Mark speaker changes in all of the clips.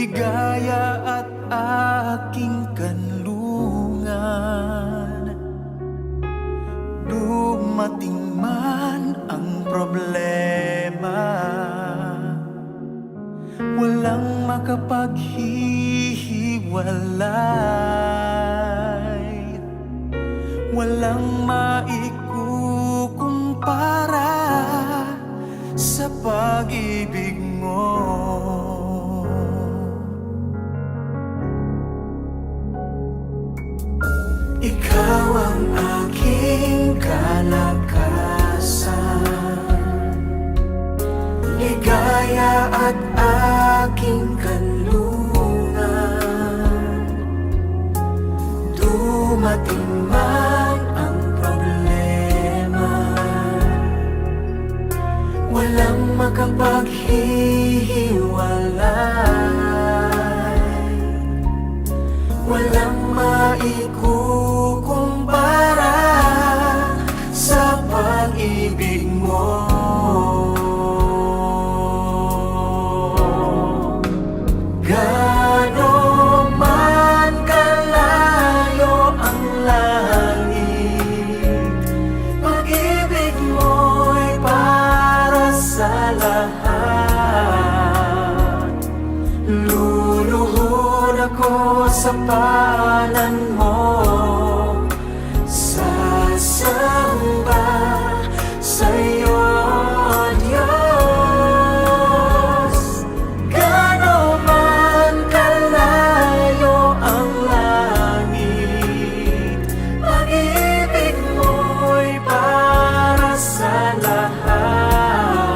Speaker 1: ligaya at aking kanlungan. Dumating man ang problema, walang makapaghihiwalay, walang maikukumpara sa pag-ibig mo. Ikaw ang aking kalakasan, ligaya at aking kanlungan. Dumating man ang problema, walang makapaghihiwalay, walang maikukumpara sa pag-ibig mo. Gaano man kalayo ang langit, pag-ibig mo'y para sa lahat. Luluhod ako sa palad mo, sasamba sa'yo, Diyos. Gaano man kalayo ang langit, pag-ibig mo'y para sa lahat.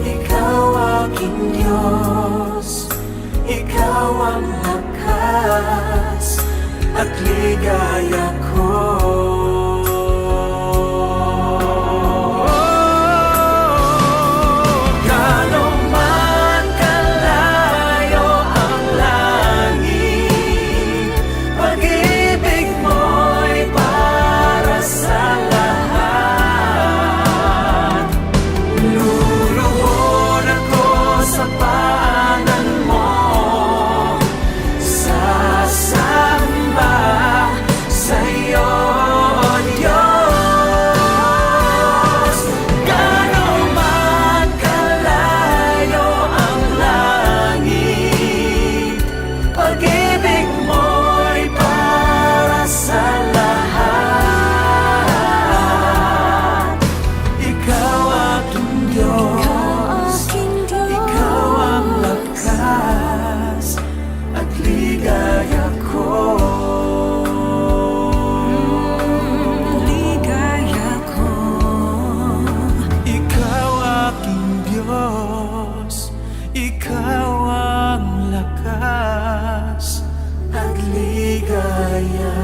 Speaker 1: Ikaw aking Diyos, ikaw ang lakas at ligaya ko. Gaano man kalayo ang langit, pag-ibig mo'y para sa lahat. Luluhod ako sa paanan mo, sasamba sa'yo, Diyos. Gaano man kalayo ang langit, pag-ibig mo'y para sa lahat. Ikaw aking Diyos, ikaw ang lakas at ligaya ko. Ligaya ko. Ikaw aking Diyos, ikaw ang lakas at ligaya.